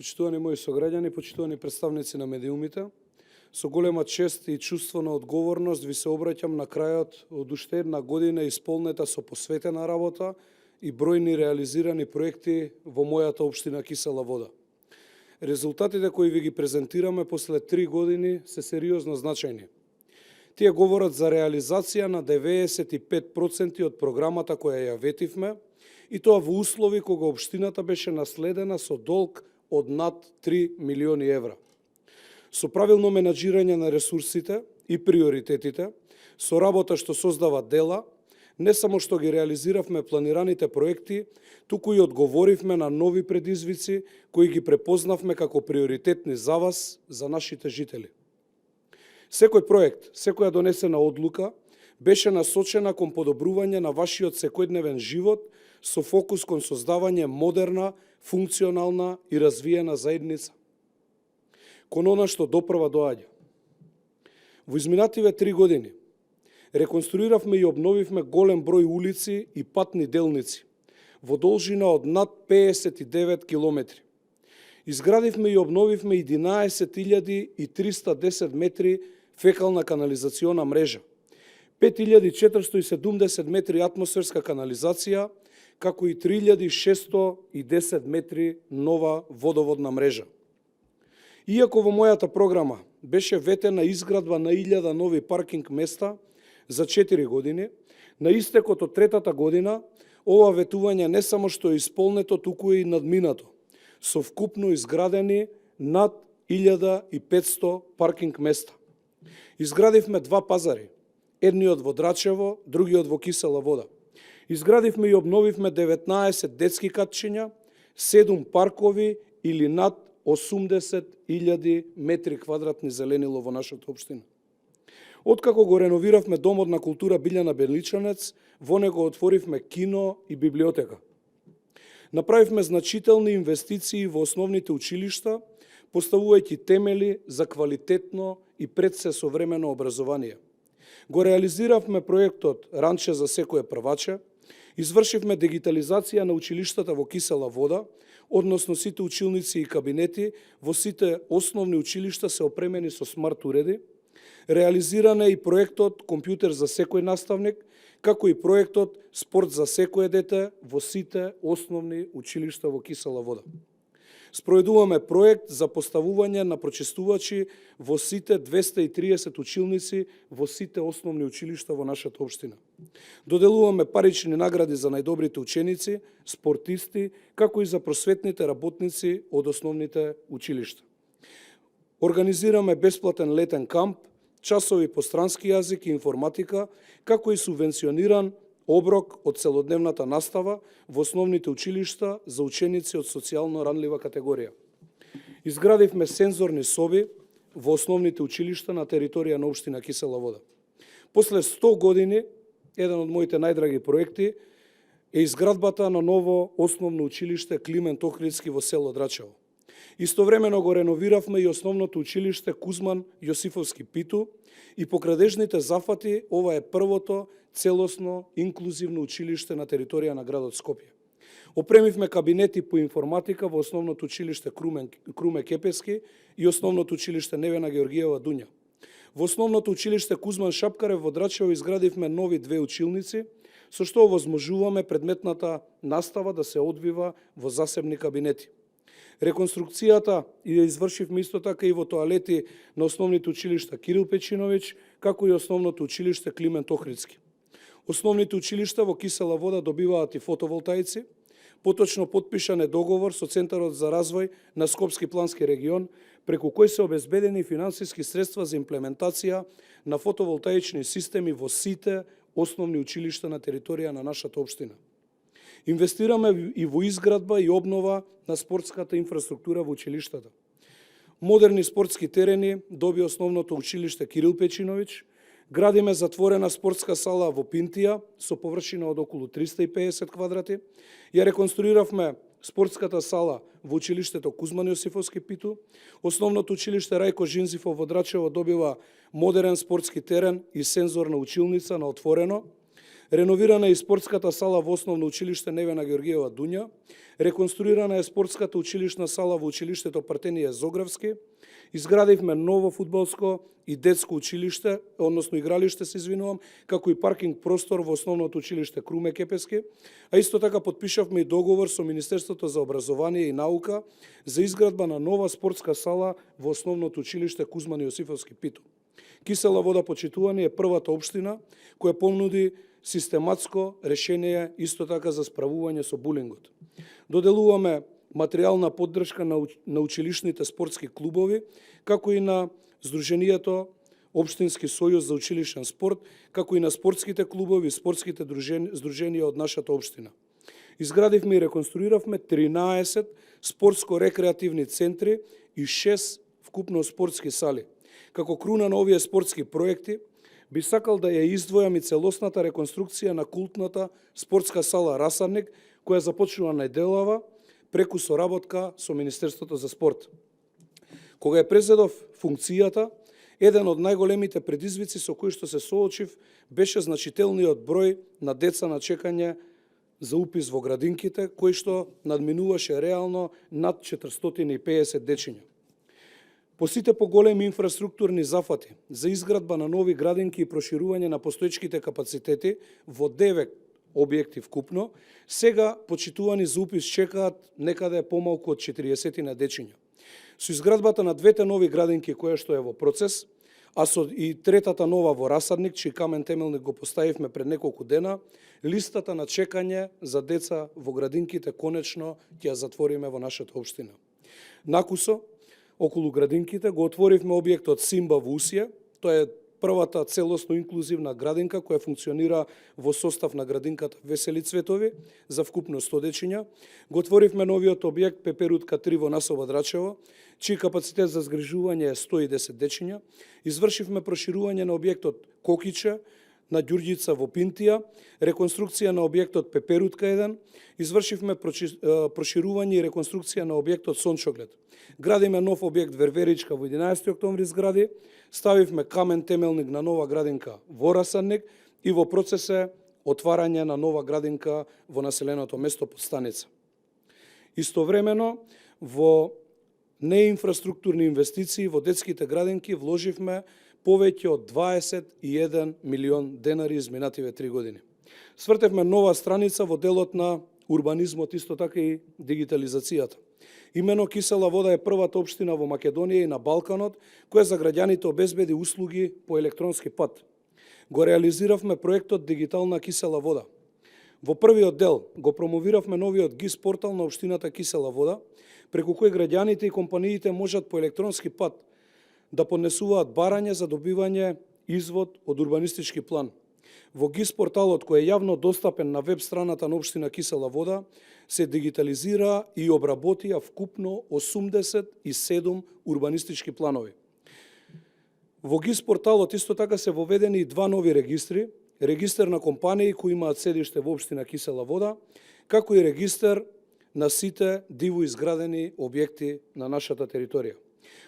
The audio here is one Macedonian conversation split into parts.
Почитувани мои сограѓани, почитувани представници на медиумите, со голема чест и чувство на одговорност ви се обраќам на крајот од уште една година исполнета со посветена работа и бројни реализирани проекти во мојата општина Кисела Вода. Резултатите кои ви ги презентираме после 3 години се сериозно значајни. Тие говорат за реализација на 95% од програмата која ја ветивме, и тоа во услови кога општината беше наследена со долг од над 3 милиони евра. Со правилно менаџирање на ресурсите и приоритетите, со работа што создава дела, не само што ги реализиравме планираните проекти, туку и одговоривме на нови предизвици кои ги препознавме како приоритетни за вас, за нашите жители. Секој проект, секоја донесена одлука беше насочена кон подобрување на вашиот секојдневен живот со фокус кон создавање модерна, функционална и развиена заедница. Кон она што допрва доаѓа. Во изминативе 3 години реконструиравме и обновивме голем број улици и патни делници во должина од над 59 километри. Изградивме и обновивме 11.310 метри фекална канализациона мрежа, 5.470 метри атмосферска канализација, како и 3.610 метри нова водоводна мрежа. Иако во мојата програма беше ветена изградба на 1000 нови паркинг места за 4 години, на истекот од третата година, ова ветување не само што е исполнето, туку и надминато, со вкупно изградени над 1500 паркинг места. Изградивме 2 пазари, едниот во Драчево, другиот во Кисела Вода. Изградивме и обновивме 19 детски катчиња, 7 паркови или над 80.000 метри квадратни зеленило во нашата општина. Откако го реновиравме Домот на култура Билјана Беличанец, во него отворивме кино и библиотека. Направивме значителни инвестиции во основните училишта, поставувајќи темели за квалитетно и пред се современо образование. Го реализиравме проектот Ранче за секое прваче, извршивме дигитализација на училиштата во Кисела Вода, односно сите училници и кабинети во сите основни училишта се опремени со смарт уреди, реализиран е и проектот Компјутер за секој наставник, како и проектот Спорт за секое дете во сите основни училишта во Кисела Вода. Спроведуваме проект за поставување на прочистувачи во сите 230 училници во сите основни училишта во нашата општина. Доделуваме парични награди за најдобрите ученици, спортисти, како и за просветните работници од основните училишта. Организираме бесплатен летен камп, часови по странски јазик и информатика, како и субвенциониран оброк од целодневната настава во основните училишта за ученици од социјално ранлива категорија. Изградивме сензорни соби во основните училишта на територија на општина Кисела Вода. После 100 години, еден од моите најдраги проекти е изградбата на ново основно училиште Климент Охридски во село Драчево. Истовремено го реновиравме и основното училиште Кузман Јосифовски Питу и по градежните зафати ова е првото целосно инклузивно училиште на територија на градот Скопје. Опремивме кабинети по информатика во основното училиште Круме Кепески и основното училиште Невена Георгиева Дуња. Во основното училиште Кузман Шапкарев во Драчево изградивме нови 2 училници, со што овозможуваме предметната настава да се одвива во засебни кабинети. Реконструкцијата ја извршивме исто така и во тоалети на основните училишта Кирил Печиновиќ, како и основното училиште Климент Охридски. Основните училишта во Кисела Вода добиваат и фотоволтаици, поточно потпишан е договор со Центарот за развој на Скопски плански регион, преку кој се обезбедени финансиски средства за имплементација на фотоволтаични системи во сите основни училишта на територија на нашата општина. Инвестираме и во изградба и обнова на спортската инфраструктура во училиштата. Модерни спортски терени доби основното училиште Кирил Печиновиќ, градиме затворена спортска сала во Пинтија со површина од околу 350 квадрати, ја реконструиравме спортската сала во училиштето Кузман Јосифовски Питу, основното училиште Рајко Жинзифов во Драчево добива модерен спортски терен и сензорна училница на отворено, Реновирана е и спортската сала во Основно училиште Невена Георгиева Дуња, реконструирана е спортската училишна сала во училиштето Партенија Зографски, изградивме ново фудбалско и детско училиште, односно игралиште се извинувам, како и паркинг простор во Основното училиште Круме Кепески, а исто така подпишавме и договор со Министерството за образование и наука за изградба на нова спортска сала во Основното училиште Кузман Јосифовски Пито. Кисела вода, почитувани, е првата општина која понуди систематско решение исто така за справување со булингот. Доделуваме материјална поддршка на училишните спортски клубови, како и на Сдруженијето Општински сојуз за училишен спорт, како и на спортските клубови и спортските здруженија од нашата општина. Изградивме и реконструиравме 13 спортско-рекреативни центри и 6 вкупно спортски сали. Како круна на овие спортски проекти, би сакал да ја издвојам и целосната реконструкција на култната спортска сала Расарник, која започнува најделава преку соработка со Министерството за спорт. Кога ја презедов функцијата, еден од најголемите предизвици со кои што се соочив беше значителниот број на деца на чекање за упис во градинките, кој што надминуваше реално над 450 дечиња. По сите поголеми инфраструктурни зафати за изградба на нови градинки и проширување на постоечките капацитети во 9 објекти вкупно, сега почитувани за упис чекаат некаде помалку од 40 на дечиња. Со изградбата на двете нови градинки која што е во процес, а со и третата нова во Расарник, чиј камен темелник го поставивме пред неколку дена, листата на чекање за деца во градинките конечно ќе ја затвориме во нашата општина. Накусо, околу градинките го отворивме објектот Симба во Усија. Тоа е првата целосно инклузивна градинка која функционира во состав на градинката Весели цветови за вкупно 100 дечиња. Го отворивме новиот објект Пеперутка 3 во Насоба Драчево, чиј капацитет за згрижување е 110 дечиња. Извршивме проширување на објектот Кокиче на Ѓурѓица во Пинтија, реконструкција на објектот Пеперутка 1, извршивме проширување и реконструкција на објектот Сончоглед. Градиме нов објект Верверичка во 11 октомври згради, ставивме камен темелник на нова градинка во Расарник и во процес е отварање на нова градинка во населеното место Подстаница. Истовремено, во неинфраструктурни инвестиции во детските градинки вложивме повеќе од 21 милион денари изминативе 3 години. Свртевме нова страница во делот на урбанизмот, исто така и дигитализацијата. Имено Кисела вода е првата општина во Македонија и на Балканот која за граѓаните обезбеди услуги по електронски пат. Го реализиравме проектот Дигитална Кисела вода. Во првиот дел го промовиравме новиот ГИС портал на општината Кисела вода, преку кој граѓаните и компаниите можат по електронски пат да поднесуваат барање за добивање извод од урбанистички план. Во ГИС порталот, кој е јавно достапен на веб страната на општина Кисела вода, се дигитализира и обработија вкупно 87 урбанистички планови. Во ГИС порталот исто така се воведени и 2 нови регистри, регистар на компании кои имаат седиште во општина Кисела вода, како и регистар на сите диво изградени објекти на нашата територија.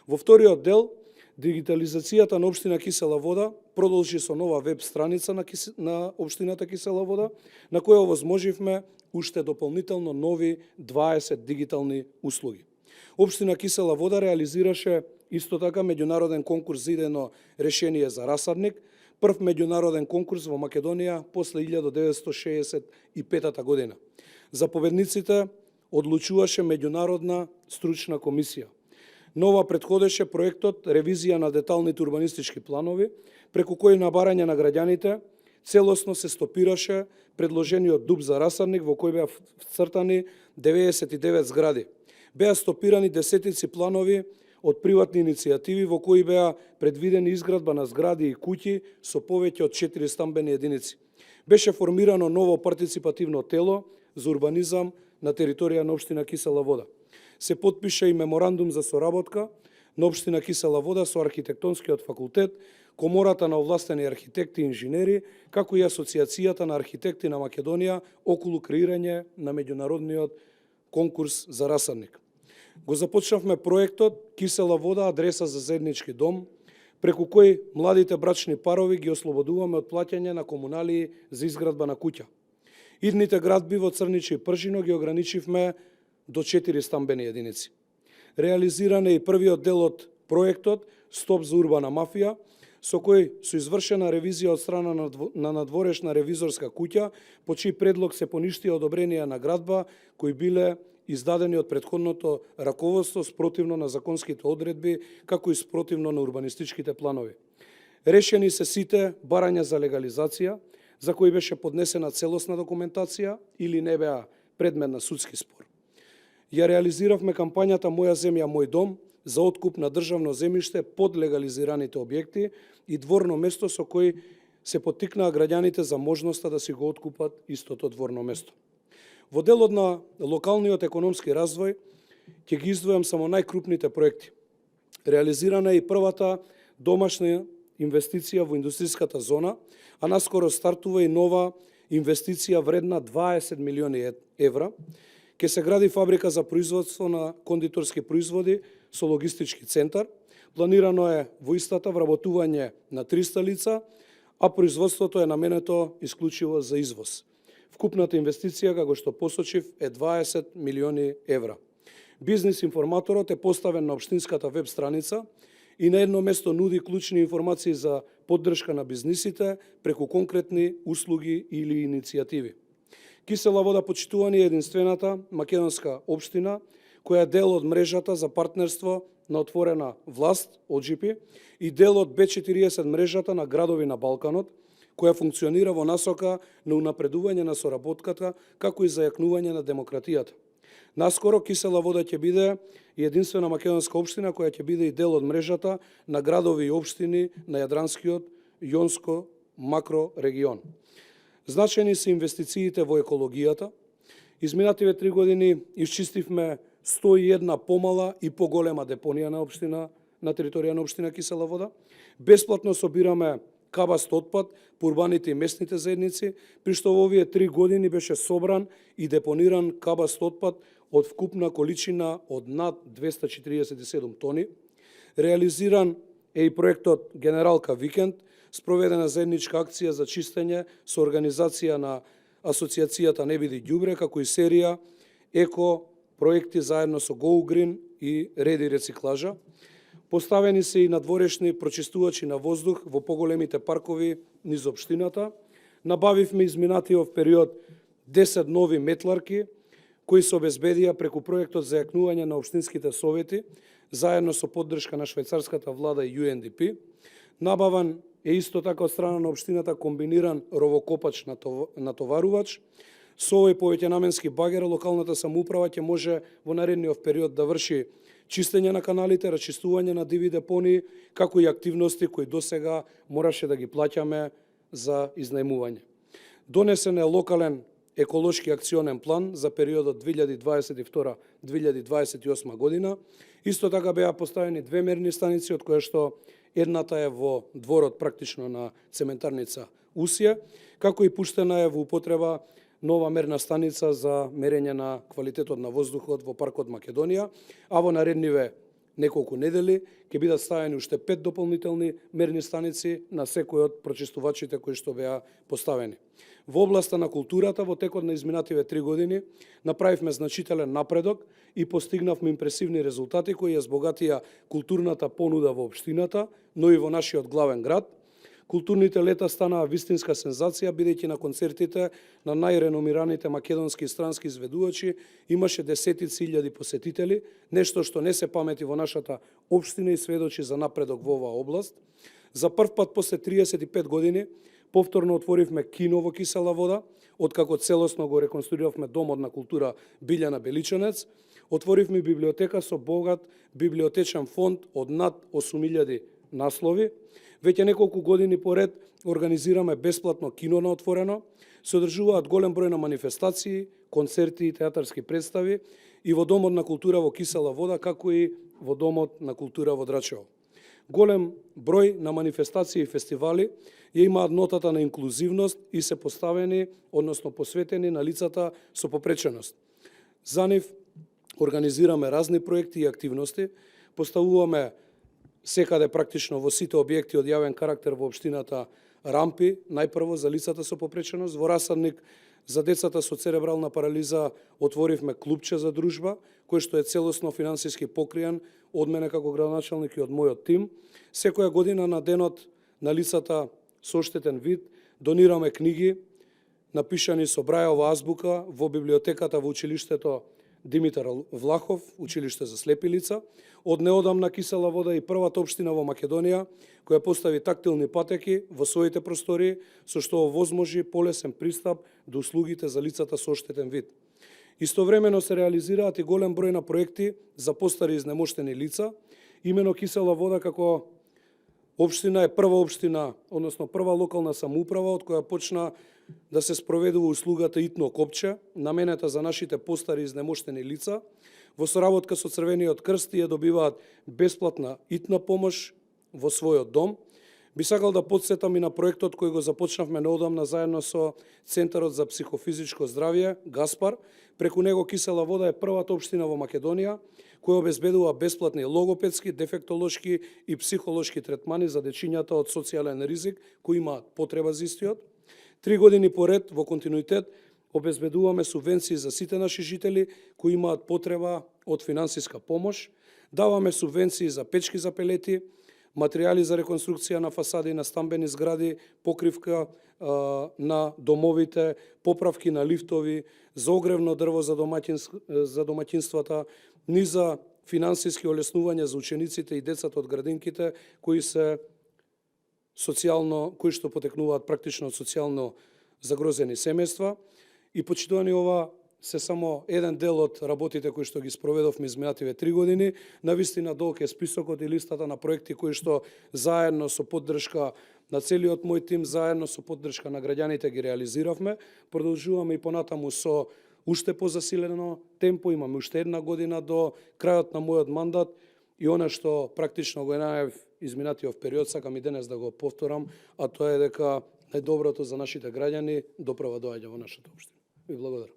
Во вториот дел, дигитализацијата на општина Кисела вода продолжи со нова веб страница на општината Кисела вода, на која овозможивме уште дополнително нови 20 дигитални услуги. Општина Кисела вода реализираше исто така меѓународен конкурс за идејно решение за Расарник, прв меѓународен конкурс во Македонија после 1965 година. За победниците одлучуваше меѓународна стручна комисија. Нова претходеше проектот ревизија на деталните урбанистички планови, преку кој на барање на граѓаните целосно се стопираше предложениот ДУП за Расарник во кој беа вцртани 99 згради. Беа стопирани десетици планови од приватни иницијативи во кои беа предвидени изградба на згради и куќи со повеќе од 4 стамбени единици. Беше формирано ново партиципативно тело за урбанизам на територија на општина Кисела вода. Се потпиша и меморандум за соработка на општина Кисела вода со архитектонскиот факултет, Комората на овластени архитекти и инженери, како и Асоциацијата на архитекти на Македонија околу креирање на меѓународниот конкурс за Расарник. Го започнавме проектот Кисела вода, адреса за заеднички дом, преку кој младите брачни парови ги ослободуваме од плаќање на комуналии за изградба на куќа. Идните градби во Црничи и Пржино ги ограничивме до 4 стамбени единици. Реализиран е и првиот дел од проектот Стоп за урбана мафија, со кој со извршена ревизија од страна на надворешна ревизорска куќа, по чиј предлог се поништија одобренија на градба, кои биле издадени од претходното раководство спротивно на законските одредби, како и спротивно на урбанистичките планови. Решени се сите барања за легализација, за кои беше поднесена целосна документација или не беа предмет на судски спор. Ја реализиравме кампањата Моја земја, мој дом за откуп на државно земјиште под легализираните објекти и дворно место со кој се поттикнаа граѓаните за можноста да си го откупат истото дворно место. Во делот на локалниот економски развој ќе ги издвојам само најкрупните проекти. Реализирана е и првата домашна инвестиција во индустријската зона, а наскоро стартува и нова инвестиција вредна 20 милиони евра. Ке се гради фабрика за производство на кондиторски производи со логистички центар. Планирано е во истата вработување на 300 лица, а производството е наменето исклучиво за извоз. Вкупната инвестиција, како што посочив, е 20 милиони евра. Бизнес информаторот е поставен на општинската веб страница и на едно место нуди клучни информации за поддршка на бизнисите преку конкретни услуги или иницијативи. Кисела вода, почитувани, е единствената македонска општина која е дел од мрежата за партнерство на отворена власт, OGP, и дел од Б40 мрежата на градови на Балканот, која функционира во насока на унапредување на соработката, како и зајакнување на демократијата. Наскоро Кисела вода ќе биде единствена македонска општина која ќе биде и дел од мрежата на градови и општини на Јадранскиот Јонско макрорегион. Значени се инвестициите во екологијата. Изминативе 3 години исчистивме 101 помала и поголема депонија на територија на општина Кисела вода. Бесплатно собираме кабаст отпад по урбаните и местните заедници, при што во овие 3 години беше собран и депониран кабаст отпад од вкупна количина од над 247 тони. Реализиран е и проектот Генералка Викенд, спроведена заедничка акција за чистење со организација на Асоциацијата Не биди ѓубре, како и серија еко проекти заедно со Go Green и Реди рециклажа. Поставени се и надворешни прочистувачи на воздух во поголемите паркови низ општината. Набавивме изминатиот период 10 нови метларки, кои се обезбедија преку проектот за јакнување на општинските совети, заедно со поддршка на швајцарската влада и UNDP. Набаван е исто така од страна на општината комбиниран ровокопач натоварувач. Со овој повеќенаменски багер локалната самоуправа ќе може во наредниот период да врши чистење на каналите, рачистување на диви депонии, како и активности кои досега мораше да ги плаќаме за изнајмување. Донесен е локален еколошки акционен план за периодот 2022-2028 година. Исто така беа поставени 2 мерни станици, од која што едната е во дворот практично на цементарница Усија, како и пуштена е во употреба нова мерна станица за мерење на квалитетот на воздухот во паркот Македонија, а во наредниве неколку недели ќе бидат ставени уште 5 дополнителни мерни станици на секој од прочистувачите кои што беа поставени. Во областа на културата, во текот на изминативе 3 години, направивме значителен напредок и постигнавме импресивни резултати кои ја збогатија културната понуда во општината, но и во нашиот главен град. Културните лета станаа вистинска сензација, бидејќи на концертите на најреномираните македонски и странски изведувачи имаше десетици илјади посетители, нешто што не се памети во нашата општина и сведочи за напредок во оваа област. За прв пат после 35 години повторно отворивме кино во Кисела вода, откако целосно го реконструиравме Домот на култура Билјана Беличанец. Отворивме библиотека со богат библиотечен фонд од над 8.000 наслови. Веќе неколку години поред организираме бесплатно кино на отворено, се одржуваат голем број на манифестации, концерти и театарски представи и во Домот на култура во Кисела вода, како и во Домот на култура во Драчево. Голем број на манифестации и фестивали ја имаат нотата на инклузивност и се поставени, односно посветени на лицата со попреченост. За нив организираме разни проекти и активности, поставуваме секаде практично во сите објекти од јавен карактер во општината рампи, најпрво за лицата со попреченост. Во Расадник за децата со церебрална парализа отворивме клубче за дружба, кој што е целосно финансиски покриен од мене како градоначалник и од мојот тим. Секоја година на денот на лицата со оштетен вид донираме книги напишани со Брајова азбука во библиотеката во училиштето Димитар Влахов, училиште за слепи лица. Од неодамна Кисела Вода и првата општина во Македонија која постави тактилни патеки во своите простории, со што овозможи полесен пристап до услугите за лицата со оштетен вид. Истовремено се реализираат и голем број на проекти за постари изнемоштени лица. Имено Кисела Вода како општина е прва општина, односно прва локална самоуправа од која почна да се спроведува услугата итно копче, наменета за нашите постари изнемоштени лица. Во соработка со Црвениот крст ја добиваат бесплатна итна помош во својот дом. Би сакал да потсетам и на проектот кој го започнавме неодамна заедно со Центарот за психофизичко здравје, Гаспар. Преку него Кисела Вода е првата општина во Македонија која обезбедува бесплатни логопедски, дефектолошки и психолошки третмани за дечињата од социјален ризик кои имаат потреба за истиот. 3 години поред во континуитет обезбедуваме субвенции за сите наши жители кои имаат потреба од финансиска помош. Даваме субвенции за печки за пелети, материјали за реконструкција на фасади на стамбени згради, покривка на домовите, поправки на лифтови, за огревно дрво за домаќинствата, ни за финансиски олеснувања за учениците и децата од градинките кои се кои што потекнуваат практично од социјално загрозени семејства. И почитувани, ова се само еден дел од работите кои што ги спроведовме изминативе 3 години. Навистина долг е списокот и листата на проекти кои што заедно со поддршка на целиот мој тим, заедно со поддршка на граѓаните ги реализиравме. Продолжуваме и понатаму со уште позасилено темпо, имаме уште една година до крајот на мојот мандат и она што практично го најав изминатиот период, сакам и денес да го повторам, а тоа е дека најдоброто за нашите граѓани доправа доаѓа во нашата општина. Ви благодарам.